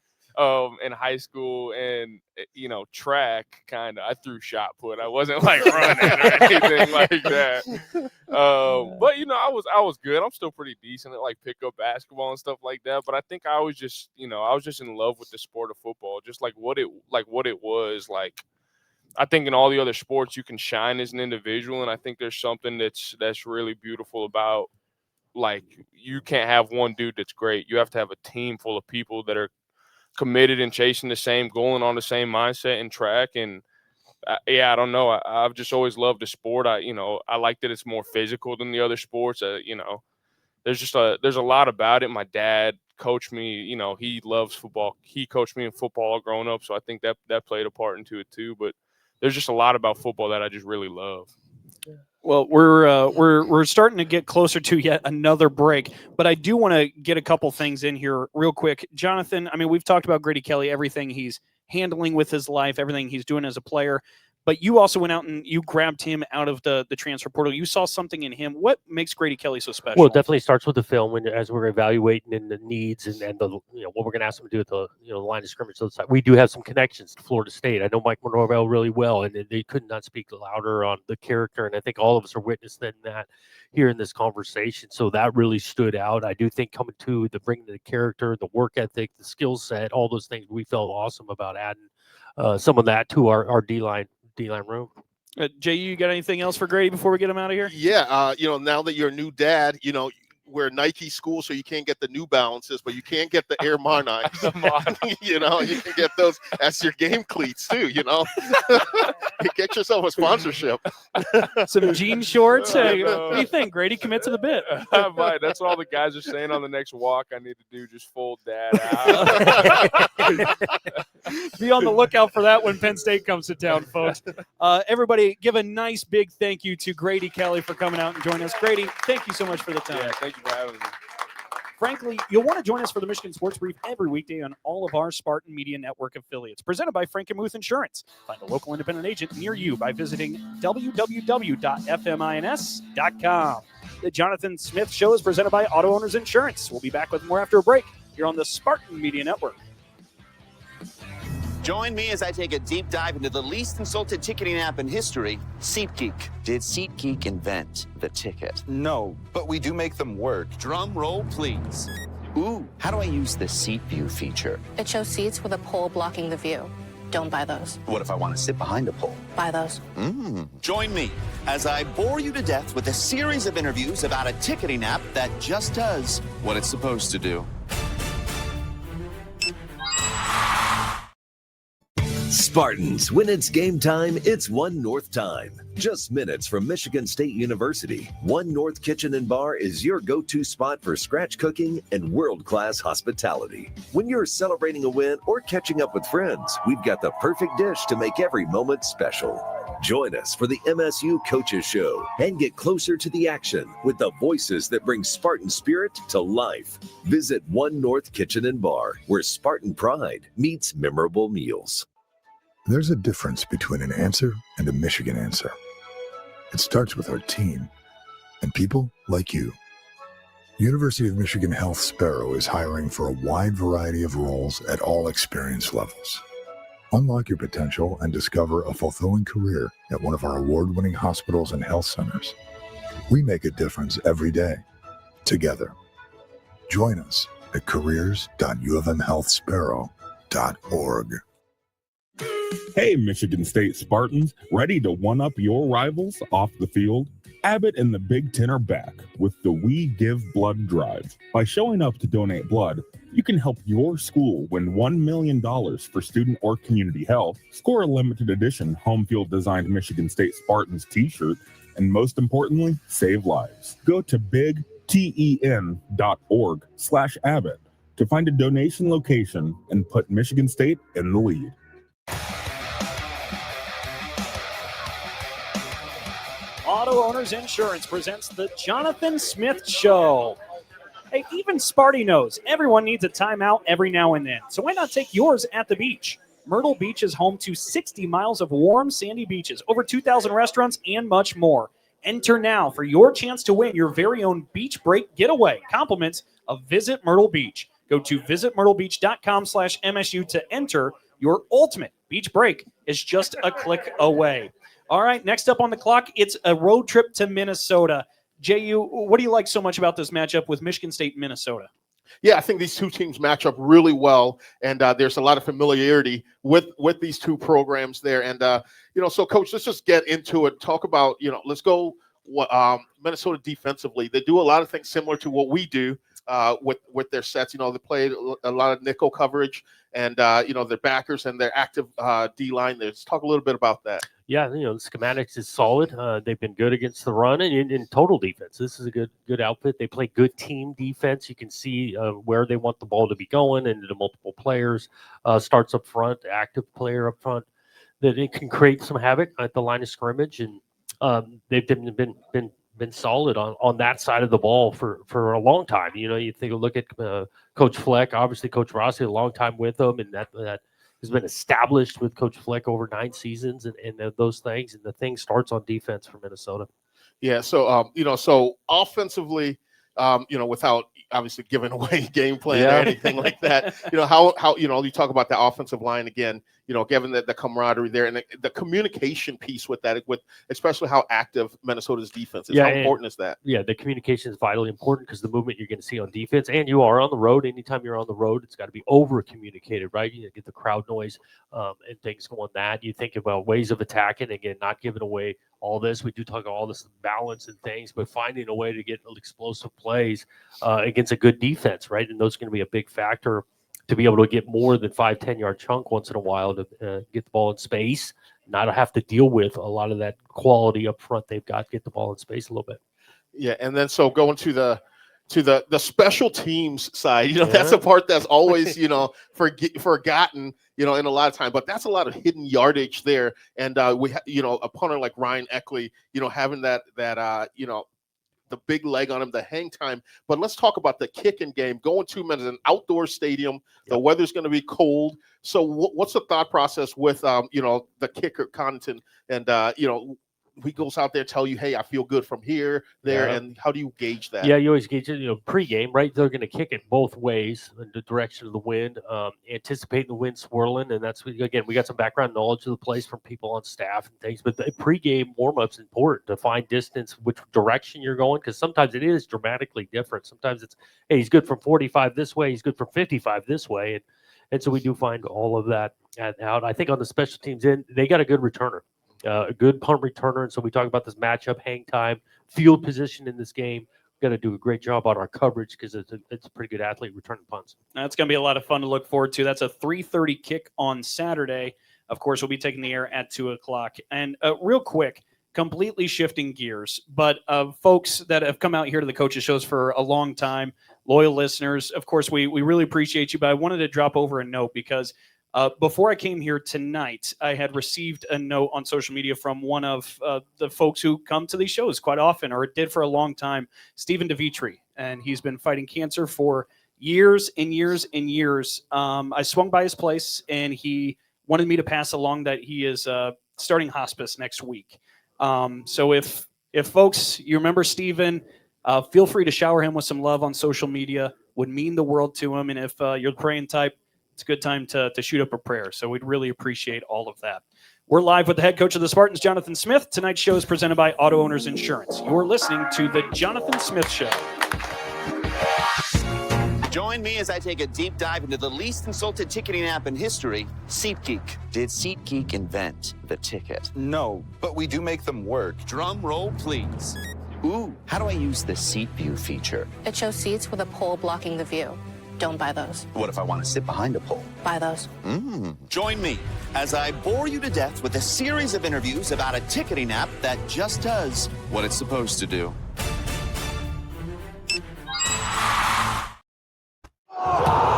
in high school, and track kind of. I threw shot put. I wasn't running or anything like that. But I was good. I'm still pretty decent at pickup basketball and stuff like that. But I think I was just I was just in love with the sport of football, just what it was like. I think in all the other sports you can shine as an individual, and I think there's something that's really beautiful about you can't have one dude that's great. You have to have a team full of people that are committed and chasing the same goal and on the same mindset and track. And I don't know. I've just always loved the sport. I like that it's more physical than the other sports. There's a lot about it. My dad coached me. He loves football. He coached me in football growing up, so I think that played a part into it too. But there's just a lot about football that I just really love. Well, we're starting to get closer to yet another break, but I do want to get a couple things in here real quick. Jonathan, we've talked about Grady Kelly, everything he's handling with his life, everything he's doing as a player. But you also went out and you grabbed him out of the transfer portal. You saw something in him. What makes Grady Kelly so special? Well, it definitely starts with the film, as we're evaluating and the needs and the what we're going to ask him to do at the the line of scrimmage. So we do have some connections to Florida State. I know Mike Norvell really well, and they could not speak louder on the character. And I think all of us are witnessing that here in this conversation. So that really stood out. I do think coming to bringing the character, the work ethic, the skill set, all those things, we felt awesome about adding some of that to our D-line room. Jay, you got anything else for Grady before we get him out of here? Yeah, now that you're a new dad, wear Nike school, so you can't get the New Balances, but you can get the Air Monarchs. You know, you can get those as your game cleats too. You know, get yourself a sponsorship. Some jean shorts. Hey, know. what do you think, Grady? Commit to the bit. I might. That's all the guys are saying on the next walk. I need to do just fold dad out. Be on the lookout for that when Penn State comes to town, folks. Everybody, give a nice big thank you to Grady Kelly for coming out and joining us. Grady, thank you so much for the time. Yeah, thank you for having me. Frankly, you'll want to join us for the Michigan Sports Brief every weekday on all of our Spartan Media Network affiliates. Presented by Frankenmuth Insurance. Find a local independent agent near you by visiting www.fmins.com. The Jonathan Smith Show is presented by Auto Owners Insurance. We'll be back with more after a break here on the Spartan Media Network. Join me as I take a deep dive into the least consulted ticketing app in history, SeatGeek. Did SeatGeek invent the ticket? No, but we do make them work. Drum roll, please. Ooh, how do I use the Seat View feature? It shows seats with a pole blocking the view. Don't buy those. What if I want to sit behind a pole? Buy those. Join me as I bore you to death with a series of interviews about a ticketing app that just does what it's supposed to do. Spartans, when it's game time, it's One North time. Just minutes from Michigan State University, One North Kitchen and Bar is your go-to spot for scratch cooking and world-class hospitality. When you're celebrating a win or catching up with friends, we've got the perfect dish to make every moment special. Join us for the MSU Coaches Show and get closer to the action with the voices that bring Spartan spirit to life. Visit One North Kitchen and Bar, where Spartan pride meets memorable meals. There's a difference between an answer and a Michigan answer. It starts with our team and people like you. University of Michigan Health Sparrow is hiring for a wide variety of roles at all experience levels. Unlock your potential and discover a fulfilling career at one of our award-winning hospitals and health centers. We make a difference every day, together. Join us at careers.ufmhealthsparrow.org. Hey, Michigan State Spartans, ready to one-up your rivals off the field? Abbott and the Big Ten are back with the We Give Blood Drive. By showing up to donate blood, you can help your school win $1 million for student or community health, score a limited edition home field designed Michigan State Spartans t-shirt, and most importantly, save lives. Go to bigten.org/Abbott to find a donation location and put Michigan State in the lead. Auto Owners Insurance presents the Jonathan Smith Show. Hey, even Sparty knows everyone needs a timeout every now and then, so why not take yours at the beach? Myrtle Beach is home to 60 miles of warm, sandy beaches, over 2,000 restaurants, and much more. Enter now for your chance to win your very own beach break getaway. Compliments of Visit Myrtle Beach. Go to visitmyrtlebeach.com/MSU to enter. Your ultimate beach break is just a click away. All right, next up on the clock, it's a road trip to Minnesota. Jehuu, what do you like so much about this matchup with Michigan State and Minnesota? Yeah, I think these two teams match up really well, and there's a lot of familiarity with these two programs there. And so Coach, let's just get into it. Talk about, let's go Minnesota defensively. They do a lot of things similar to what we do with their sets. They play a lot of nickel coverage, and their backers and their active D line. Let's talk a little bit about that. Yeah, the schematics is solid. They've been good against the run and in total defense. This is a good outfit. They play good team defense. You can see where they want the ball to be going into the multiple players. Starts up front, active player up front. That it can create some havoc at the line of scrimmage, and they've been solid on that side of the ball for a long time. You look at Coach Fleck, obviously Coach Rossi, a long time with them, and that has been established with Coach Fleck over 9 seasons and those things. And the thing starts on defense for Minnesota. Yeah. So, so offensively, without obviously giving away game plan or anything like that, how you talk about the offensive line again, given the camaraderie there and the communication piece with that, with especially how active Minnesota's defense is. How important is that? Yeah, the communication is vitally important because the movement you're going to see on defense, and you are on the road. Anytime you're on the road, it's got to be over-communicated, right? You get the crowd noise and things going that. You think about ways of attacking, again, not giving away all this. We do talk about all this balance and things, but finding a way to get explosive plays against a good defense, right? And those are going to be a big factor to be able to get more than 5-10 yard chunk once in a while to get the ball in space, not have to deal with a lot of that quality up front they've got, get the ball in space a little bit. Yeah, and then so going to the special teams side, that's a part that's always, forgotten, in a lot of time, but that's a lot of hidden yardage there. And we, a punter like Ryan Eckley, having that the big leg on him, the hang time. But let's talk about the kicking game. Going 2 minutes, an outdoor stadium. The weather's going to be cold. So what's the thought process with, the kicker, Connaughton, and, he goes out there, tell you, hey, I feel good from here, there, and how do you gauge that? Yeah, you always gauge it, pregame, right? They're going to kick it both ways in the direction of the wind, anticipating the wind swirling, and that's, again, we got some background knowledge of the place from people on staff and things, but the pregame warm-up's important to find distance, which direction you're going, because sometimes it is dramatically different. Sometimes it's, hey, he's good from 45 this way, he's good from 55 this way, and so we do find all of that out. I think on the special teams end, they got a good returner. A good punt returner, and so we talk about this matchup, hang time, field position in this game. We've got to do a great job on our coverage because it's a pretty good athlete returning punts. That's going to be a lot of fun to look forward to. That's a 3:30 kick on Saturday. Of course, we'll be taking the air at 2 o'clock. And real quick, completely shifting gears, but folks that have come out here to the coaches shows for a long time, loyal listeners, of course, we really appreciate you, but I wanted to drop over a note because before I came here tonight, I had received a note on social media from one of the folks who come to these shows quite often, or did for a long time, Stephen DeVitri, and he's been fighting cancer for years and years and years. I swung by his place, and he wanted me to pass along that he is starting hospice next week. So if folks, you remember Stephen, feel free to shower him with some love on social media. Would mean the world to him, and if you're the praying type, it's a good time to shoot up a prayer. So we'd really appreciate all of that. We're live with the head coach of the Spartans, Jonathan Smith. Tonight's show is presented by Auto Owners Insurance. You're listening to The Jonathan Smith Show. Join me as I take a deep dive into the least insulted ticketing app in history, SeatGeek. Did SeatGeek invent the ticket? No, but we do make them work. Drum roll, please. Ooh, how do I use the Seat View feature? It shows seats with a pole blocking the view. Don't buy those. What if I want to sit behind a pole? Buy those. Join me as I bore you to death with a series of interviews about a ticketing app that just does what it's supposed to do.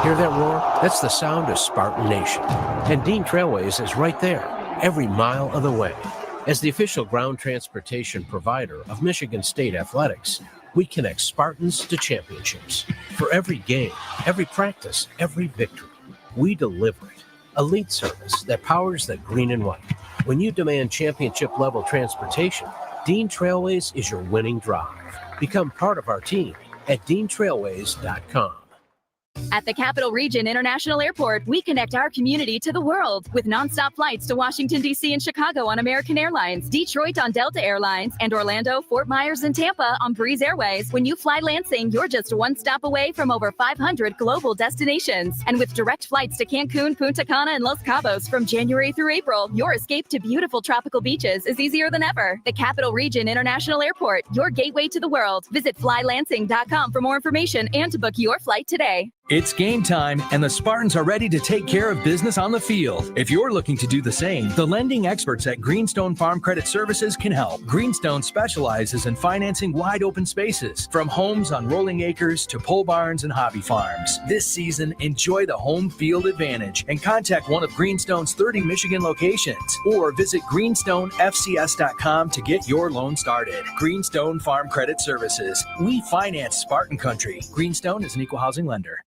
Hear that roar? That's the sound of Spartan Nation. And Dean Trailways is right there, every mile of the way. As the official ground transportation provider of Michigan State Athletics, we connect Spartans to championships. For every game, every practice, every victory, we deliver it. Elite service that powers the green and white. When you demand championship-level transportation, Dean Trailways is your winning drive. Become part of our team at DeanTrailways.com. At the Capital Region International Airport, we connect our community to the world with nonstop flights to Washington, D.C. and Chicago on American Airlines, Detroit on Delta Airlines, and Orlando, Fort Myers, and Tampa on Breeze Airways. When you fly Lansing, you're just one stop away from over 500 global destinations. And with direct flights to Cancun, Punta Cana, and Los Cabos from January through April, your escape to beautiful tropical beaches is easier than ever. The Capital Region International Airport, your gateway to the world. Visit flylansing.com for more information and to book your flight today. It's game time, and the Spartans are ready to take care of business on the field. If you're looking to do the same, the lending experts at Greenstone Farm Credit Services can help. Greenstone specializes in financing wide open spaces, from homes on rolling acres to pole barns and hobby farms. This season, enjoy the home field advantage and contact one of Greenstone's 30 Michigan locations, or visit greenstonefcs.com to get your loan started. Greenstone Farm Credit Services. We finance Spartan country. Greenstone is an equal housing lender.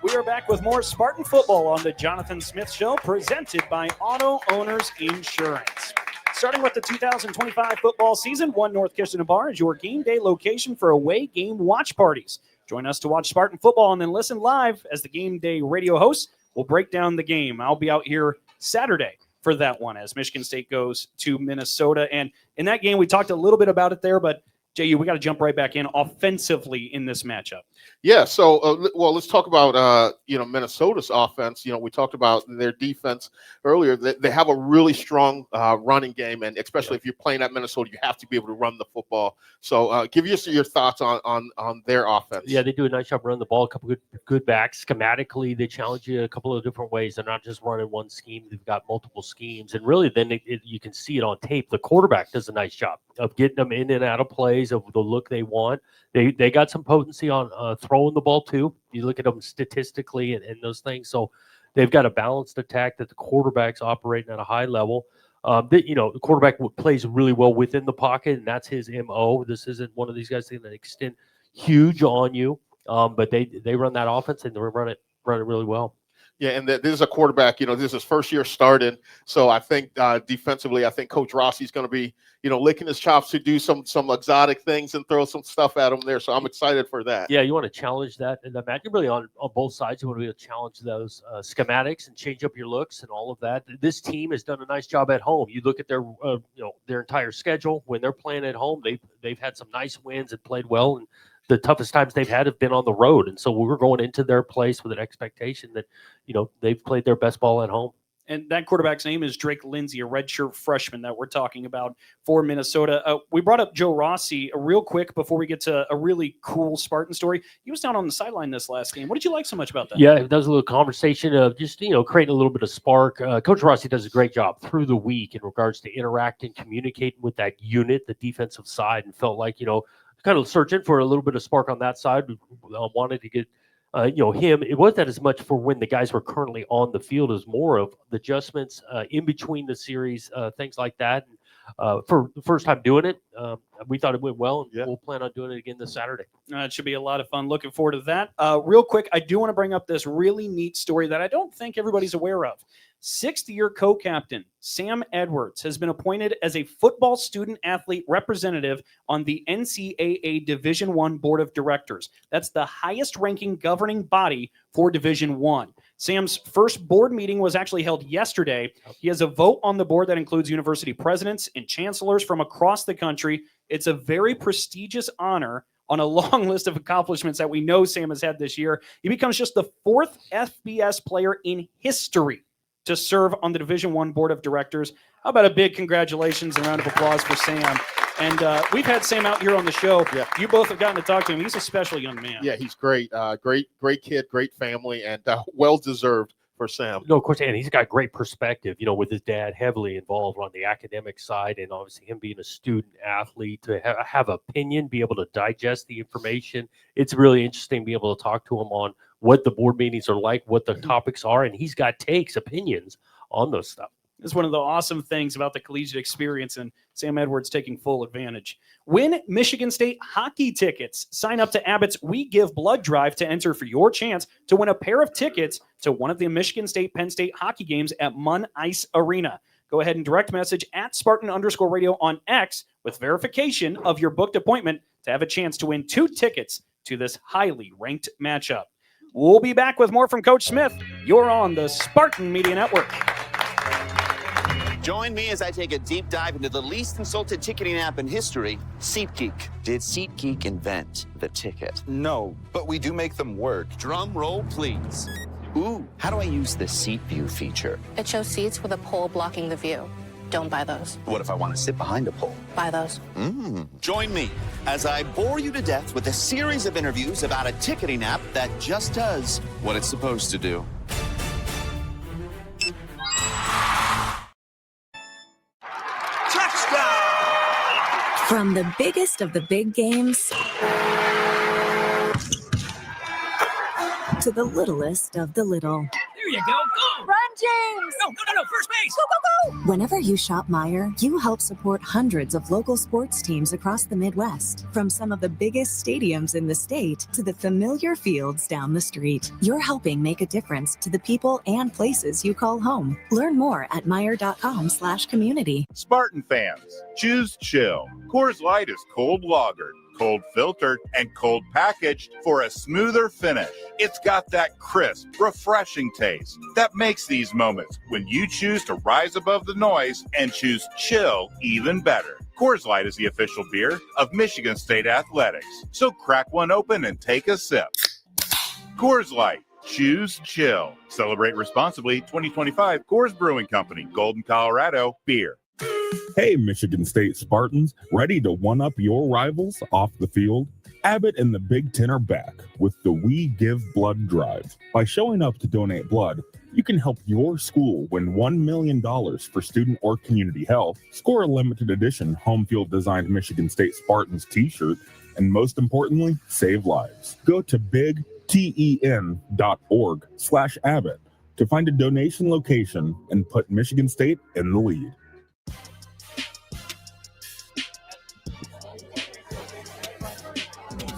We are back with more Spartan football on the Jonathan Smith Show, presented by Auto Owners Insurance. Starting with the 2025 football season, One North Kitchen and Bar is your game day location for away game watch parties. Join us to watch Spartan football and then listen live as the game day radio hosts will break down the game. I'll be out here Saturday for that one as Michigan State goes to Minnesota. And in that game, we talked a little bit about it there, but Jehuu, we got to jump right back in offensively in this matchup. Yeah, so well, let's talk about Minnesota's offense. We talked about their defense earlier. They have a really strong running game, and especially if you're playing at Minnesota, you have to be able to run the football. So, give us your thoughts on their offense. Yeah, they do a nice job running the ball. A couple good backs. Schematically, they challenge you a couple of different ways. They're not just running one scheme; they've got multiple schemes, and really, then you can see it on tape. The quarterback does a nice job of getting them in and out of plays of the look they want. They got some potency on throwing the ball too. You look at them statistically and those things. So they've got a balanced attack that the quarterback's operating at a high level. The quarterback plays really well within the pocket, and that's his MO. This isn't one of these guys that extend huge on you, but they run that offense and they run it really well. Yeah, and this is a quarterback, this is his first year starting. So I think defensively, I think Coach Rossi's going to be, licking his chops to do some exotic things and throw some stuff at him there. So I'm excited for that. Yeah, you want to challenge that. And imagine really on both sides, you want to be able to challenge those schematics and change up your looks and all of that. This team has done a nice job at home. You look at their entire schedule. When they're playing at home, they've had some nice wins and played well. And the toughest times they've had have been on the road. And so we're going into their place with an expectation that, they've played their best ball at home. And that quarterback's name is Drake Lindsey, a redshirt freshman that we're talking about for Minnesota. We brought up Joe Rossi real quick before we get to a really cool Spartan story. He was down on the sideline this last game. What did you like so much about that? Yeah, it does a little conversation of just, creating a little bit of spark. Coach Rossi does a great job through the week in regards to interacting, communicating with that unit, the defensive side, and felt like, kind of searching for a little bit of spark on that side. Wanted to get him. It wasn't as much for when the guys were currently on the field as more of the adjustments in between the series, things like that. For the first time doing it, we thought it went well, and we'll plan on doing it again this Saturday. It should be a lot of fun. Looking forward to that. Real quick, I do want to bring up this really neat story that I don't think everybody's aware of. Sixth-year co-captain Sam Edwards has been appointed as a football student-athlete representative on the NCAA Division I Board of Directors. That's the highest-ranking governing body for Division I. Sam's first board meeting was actually held yesterday. He has a vote on the board that includes university presidents and chancellors from across the country. It's a very prestigious honor on a long list of accomplishments that we know Sam has had this year. He becomes just the fourth FBS player in history to serve on the Division I Board of Directors. How about a big congratulations and round of applause for Sam? And we've had Sam out here on the show. Yeah. You both have gotten to talk to him. He's a special young man. Yeah, he's great. Great kid, great family, and well-deserved for Sam. No, of course, and he's got great perspective, with his dad heavily involved on the academic side, and obviously him being a student athlete to have opinion, be able to digest the information. It's really interesting to be able to talk to him on what the board meetings are like, what the topics are, and he's got opinions on those stuff. It's one of the awesome things about the collegiate experience, and Sam Edwards taking full advantage. Win Michigan State hockey tickets. Sign up to Abbott's We Give Blood Drive to enter for your chance to win a pair of tickets to one of the Michigan State-Penn State hockey games at Munn Ice Arena. Go ahead and direct message at Spartan_radio on X with verification of your booked appointment to have a chance to win 2 tickets to this highly ranked matchup. We'll be back with more from Coach Smith. You're on the Spartan Media Network. Join me as I take a deep dive into the least insulted ticketing app in history, SeatGeek. Did SeatGeek invent the ticket? No, but we do make them work. Drum roll, please. Ooh, how do I use the Seat View feature? It shows seats with a pole blocking the view. Don't buy those. What if I want to sit behind a pole? Buy those. Join me as I bore you to death with a series of interviews about a ticketing app that just does what it's supposed to do. From the biggest of the big games to the littlest of the little. There you go. Go! Run, James! No, first base! Go, go, go! Whenever you shop Meijer, you help support hundreds of local sports teams across the Midwest, from some of the biggest stadiums in the state to the familiar fields down the street. You're helping make a difference to the people and places you call home. Learn more at Meijer.com/community. Spartan fans, choose chill. Coors Light is cold lagered, cold filtered, and cold packaged for a smoother finish. It's got that crisp, refreshing taste that makes these moments when you choose to rise above the noise and choose chill even better. Coors Light is the official beer of Michigan State Athletics. So crack one open and take a sip. Coors Light. Choose chill. Celebrate responsibly. 2025 Coors Brewing Company, Golden, Colorado. Beer. Hey, Michigan State Spartans, ready to one-up your rivals off the field? Abbott and the Big Ten are back with the We Give Blood Drive. By showing up to donate blood, you can help your school win $1 million for student or community health, score a limited edition home field designed Michigan State Spartans t-shirt, and most importantly, save lives. Go to bigten.org/Abbott to find a donation location and put Michigan State in the lead.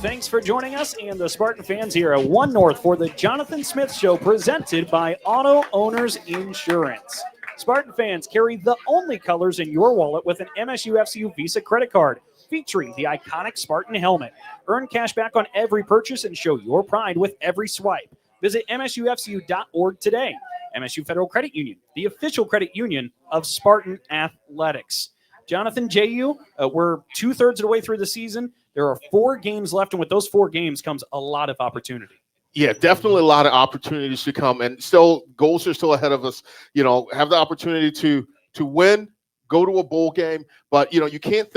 Thanks for joining us and the Spartan fans here at 1 North for the Jonathan Smith Show presented by Auto Owners Insurance. Spartan fans, carry the only colors in your wallet with an MSU FCU Visa credit card featuring the iconic Spartan helmet. Earn cash back on every purchase and show your pride with every swipe. Visit msufcu.org today. MSU Federal Credit Union, the official credit union of Spartan Athletics. Jonathan, Jehuu, we're 2/3 of the way through the season. There are 4 games left, and with those 4 games comes a lot of opportunity. Yeah, definitely a lot of opportunities to come, and still goals are still ahead of us. Have the opportunity to win, go to a bowl game, but you can't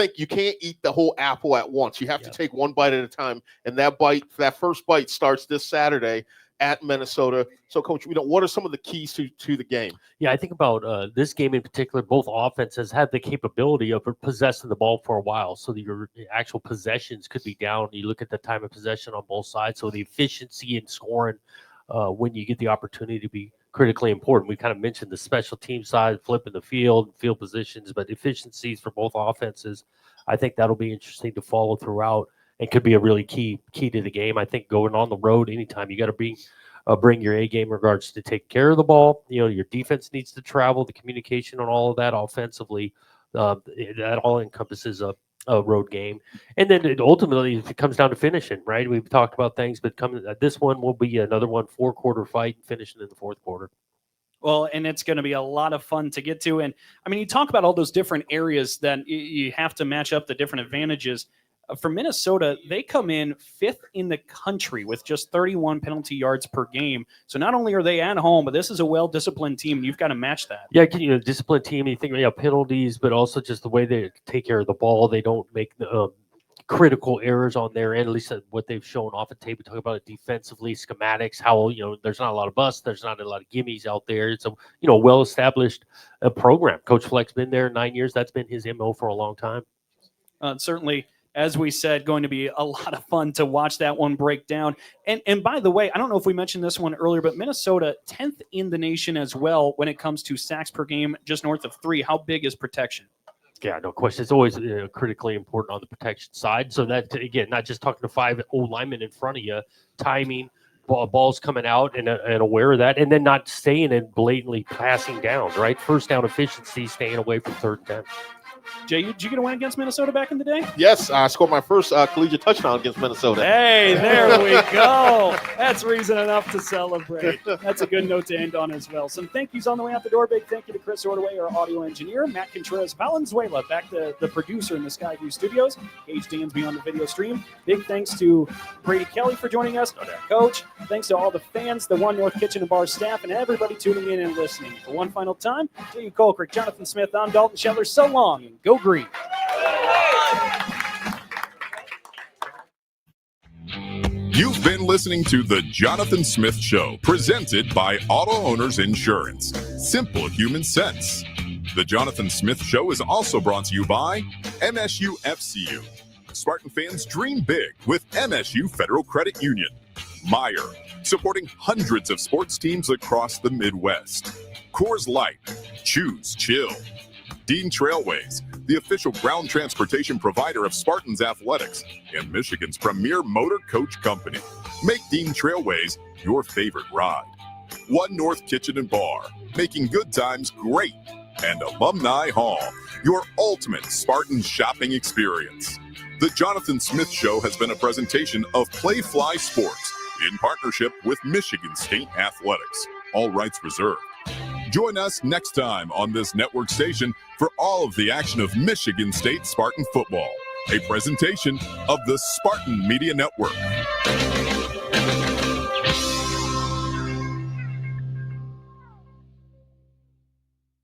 eat the whole apple at once. You have to take one bite at a time, and that first bite starts this Saturday at Minnesota. So, Coach, what are some of the keys to the game? Yeah, I think about this game in particular, both offenses have the capability of possessing the ball for a while, so that your actual possessions could be down. You look at the time of possession on both sides, so the efficiency in scoring when you get the opportunity to be critically important. We kind of mentioned the special team side, flipping the field positions, but efficiencies for both offenses, I think that'll be interesting to follow throughout. It could be a really key to the game. I think going on the road anytime, you got to bring your A game in regards to take care of the ball. Your defense needs to travel, the communication on all of that offensively. That all encompasses a road game. And then ultimately, if it comes down to finishing, right? We've talked about things, but this one will be another 4-quarter fight, finishing in the fourth quarter. Well, and it's going to be a lot of fun to get to. And I mean, you talk about all those different areas that you have to match up the different advantages. For Minnesota, they come in 5th in the country with just 31 penalty yards per game. So not only are they at home, but this is a well-disciplined team, and you've got to match that. Yeah, disciplined team. You think penalties, but also just the way they take care of the ball. They don't make critical errors on their end, at least what they've shown off of tape. We talk about it defensively, schematics, how there's not a lot of busts, there's not a lot of gimmies out there. It's a well-established program. Coach Fleck's been there 9 years. That's been his MO for a long time. Certainly. As we said, going to be a lot of fun to watch that one break down. And by the way, I don't know if we mentioned this one earlier, but Minnesota 10th in the nation as well when it comes to sacks per game, just north of 3. How big is protection? Yeah, no question. It's always critically important on the protection side. So that, again, not just talking to 5 old linemen in front of you, timing, balls coming out and aware of that, and then not staying and blatantly passing down, right? First down efficiency, staying away from 3rd and 10. Jay, did you get a win against Minnesota back in the day? Yes, I scored my first collegiate touchdown against Minnesota. Hey, there we go. That's reason enough to celebrate. That's a good note to end on as well. Some thank yous on the way out the door. Big thank you to Chris Ordaway, our audio engineer, Matt Contreras Valenzuela, back to the producer in the Skyview Studios, Gage Dansby on the video stream. Big thanks to Brady Kelly for joining us, Coach. Thanks to all the fans, the 1 North Kitchen and Bar staff, and everybody tuning in and listening. For one final time, Jehuu Caulcrick, Jonathan Smith, I'm Dalton Shetler. So long, and go green. You've been listening to The Jonathan Smith Show, presented by Auto Owners Insurance. Simple human sense. The Jonathan Smith Show is also brought to you by MSU FCU. Spartan fans dream big with MSU Federal Credit Union. Meijer, supporting hundreds of sports teams across the Midwest. Coors Light. Choose chill. Dean Trailways, the official ground transportation provider of Spartans Athletics and Michigan's premier motor coach company. Make Dean Trailways your favorite ride. One North Kitchen and Bar, making good times great. And Alumni Hall, your ultimate Spartans shopping experience. The Jonathan Smith Show has been a presentation of Playfly Sports in partnership with Michigan State Athletics. All rights reserved. Join us next time on this network station for all of the action of Michigan State Spartan football, a presentation of the Spartan Media Network.